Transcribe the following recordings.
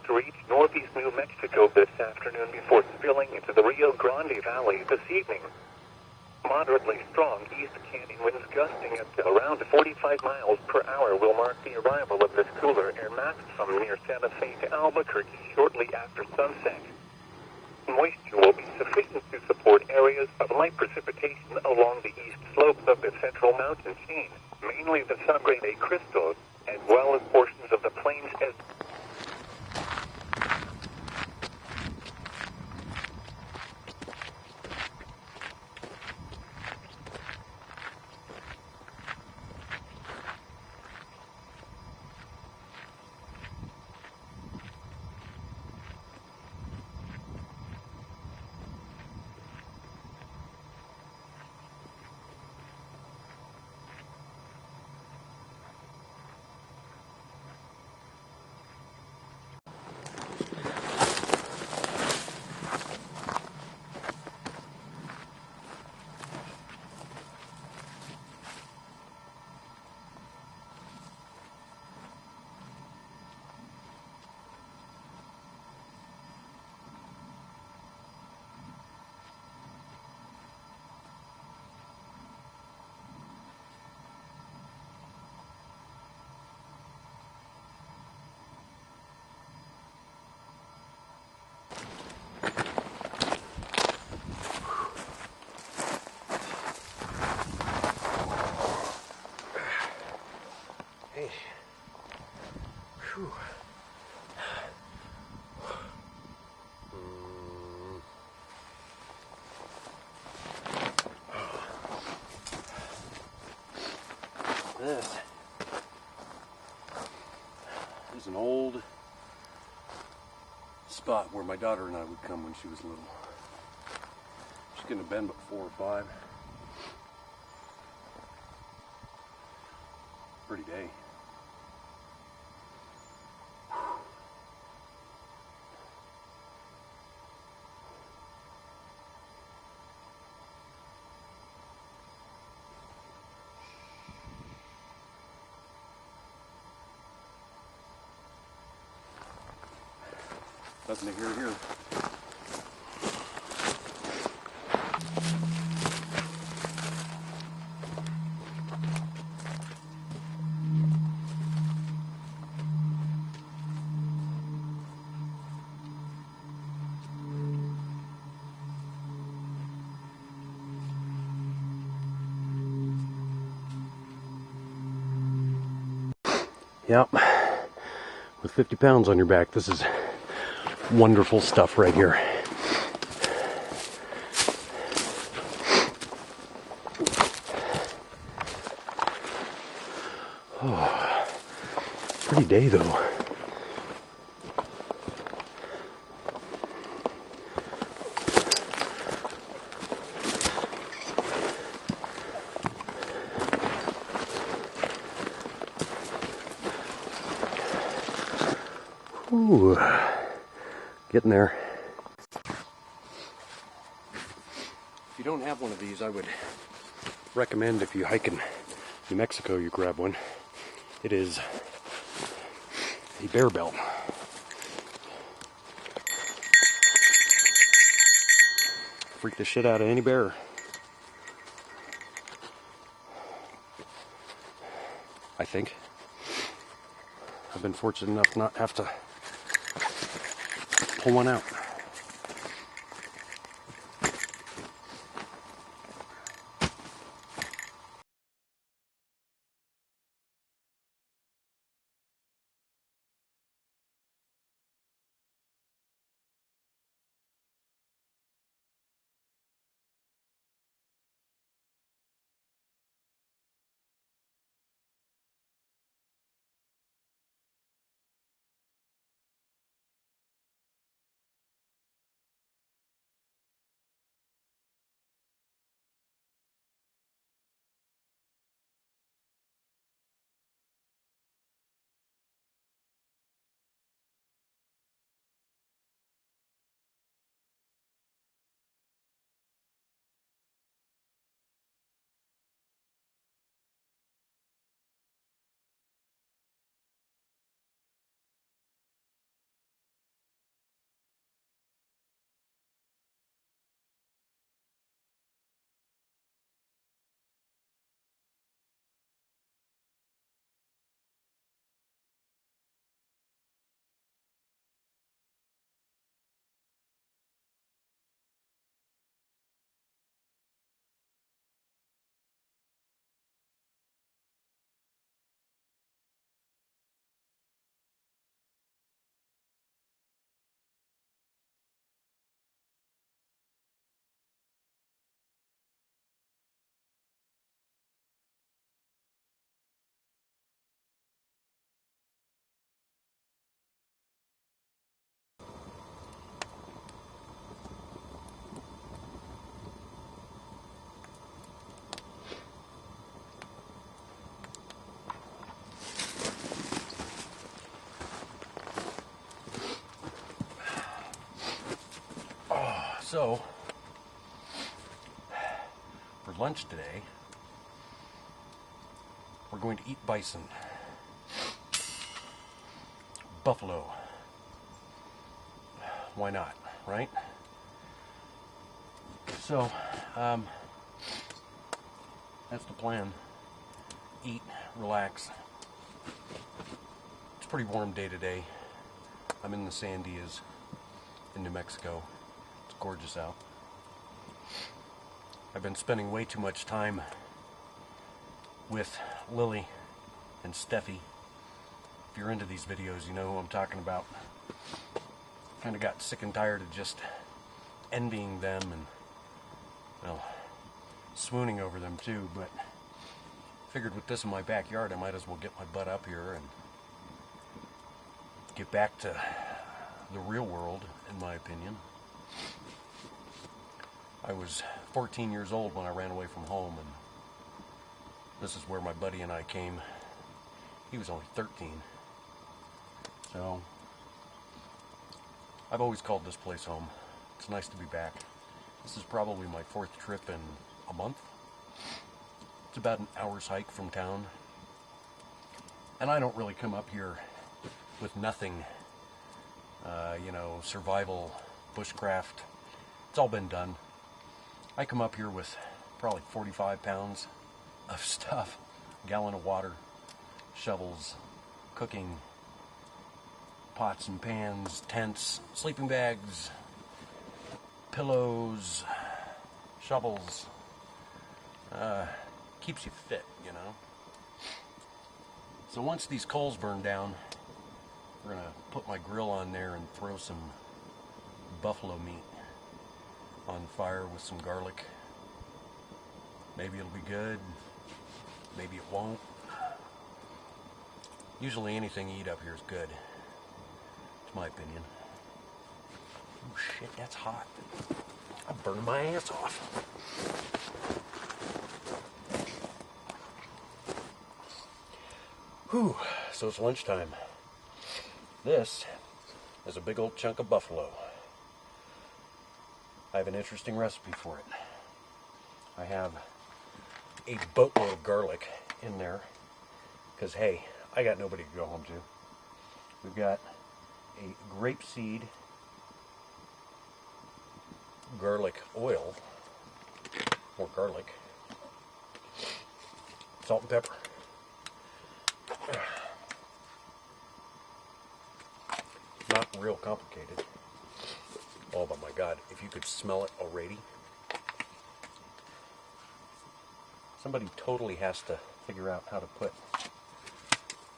to reach northeast New Mexico this afternoon before spilling into the Rio Grande Valley this evening. Moderately strong East Canyon winds gusting up to around 45 miles per hour will mark the arrival of this cooler air mass from near Santa Fe to Albuquerque shortly after sunset. Moisture will be sufficient to support areas of light precipitation along the east slopes of the central mountain chain, mainly the subgrade A crystals, as well as portions of the plains as This is an old spot where my daughter and I would come when she was little. She couldn't have been but 4 or 5. Pretty day. Nothing to hear here. Yep. With 50 pounds on your back, this is wonderful stuff right here. Oh, pretty day though. Ooh. Getting there. If you don't have one of these, I would recommend if you hike in New Mexico, you grab one. It is a bear belt. Freak the shit out of any bear. I think. I've been fortunate enough not have to pull one out. So, for lunch today, we're going to eat bison. Buffalo. Why not, right? So, that's the plan. Eat, relax. It's a pretty warm day today. I'm in the Sandias in New Mexico. It's gorgeous out. I've been spending way too much time with Lily and Steffi. If you're into these videos, you know who I'm talking about. Kind of got sick and tired of just envying them and, well, swooning over them too, but figured with this in my backyard, I might as well get my butt up here and get back to the real world, in my opinion. I was 14 years old when I ran away from home, and this is where my buddy and I came. He was only 13. So, I've always called this place home. It's nice to be back. This is probably my 4th trip in a month. It's about an hour's hike from town. And I don't really come up here with nothing, survival, bushcraft. It's all been done. I come up here with probably 45 pounds of stuff. A gallon of water, shovels, cooking, pots and pans, tents, sleeping bags, pillows, shovels. Keeps you fit, you know. So once these coals burn down, we're gonna put my grill on there and throw some buffalo meat on fire with some garlic. Maybe it'll be good, maybe it won't. Usually anything you eat up here is good. It's my opinion. Oh shit, that's hot. I'm burning my ass off. Whew, so it's lunchtime. This is a big old chunk of buffalo. I have an interesting recipe for it. I have a boatload of garlic in there, because hey, I got nobody to go home to. We've got a grapeseed garlic oil, or garlic, salt and pepper. Not real complicated. Oh, but my God, if you could smell it already. Somebody totally has to figure out how to put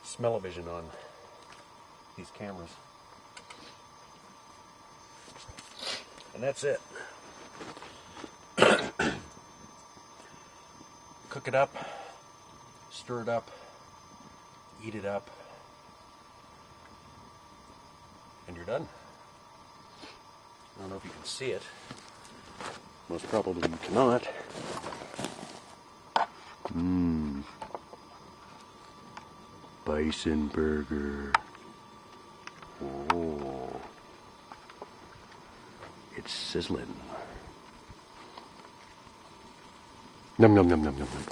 smell-o-vision on these cameras. And that's it. Cook it up, stir it up, eat it up, and you're done. I don't know if you can see it. Most probably you cannot. Bison burger. Oh. It's sizzling. Num num num num num num.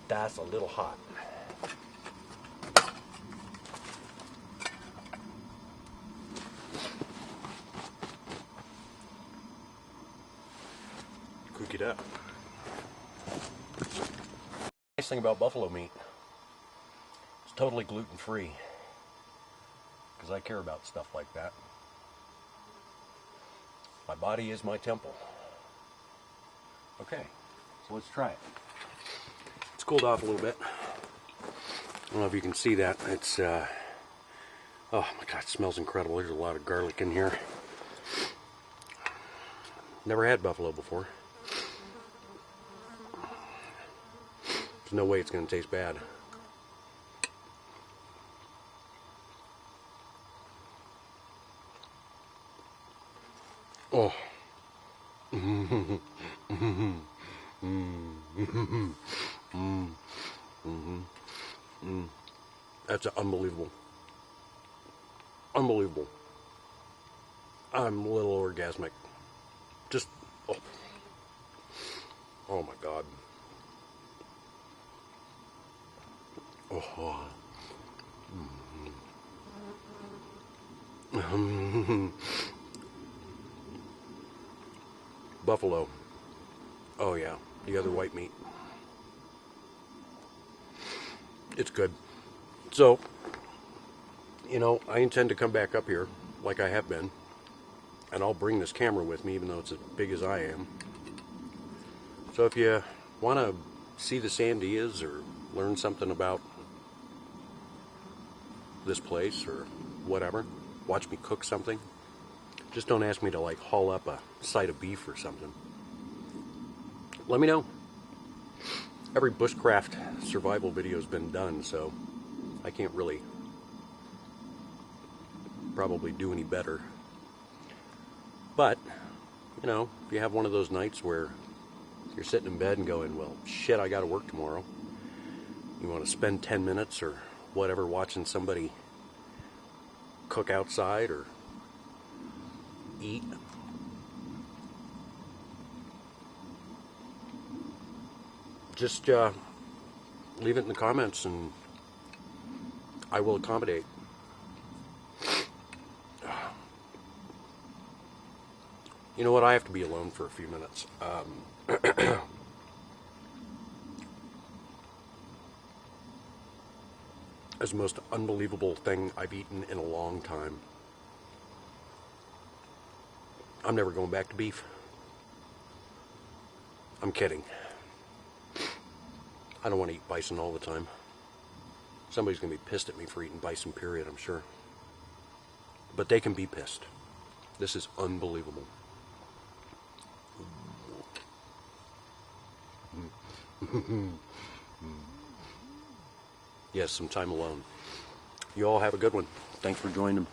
That's a little hot. Cook it up. Nice thing about buffalo meat, it's totally gluten-free, because I care about stuff like that. My body is my temple. Okay, so let's try it. It's cooled off a little bit. I don't know if you can see that. It's, oh my God, it smells incredible. There's a lot of garlic in here. Never had buffalo before. There's no way it's going to taste bad. Oh. That's unbelievable. Unbelievable. I'm a little orgasmic. Just, oh my God. Oh. Buffalo. Oh yeah, the other white meat. It's good. So, you know, I intend to come back up here like I have been, and I'll bring this camera with me even though it's as big as I am. So if you want to see the Sandias or learn something about this place or whatever, watch me cook something, just don't ask me to like haul up a side of beef or something. Let me know. Every bushcraft survival video has been done, so I can't really probably do any better. But, you know, if you have one of those nights where you're sitting in bed and going, well, shit, I got to work tomorrow. You want to spend 10 minutes or whatever watching somebody cook outside or eat. Just leave it in the comments and I will accommodate. You know what? I have to be alone for a few minutes. It's the most unbelievable thing I've eaten in a long time. I'm never going back to beef. I'm kidding. I don't want to eat bison all the time. Somebody's going to be pissed at me for eating bison, period, I'm sure. But they can be pissed. This is unbelievable. Yes, some time alone. You all have a good one. Thanks for joining.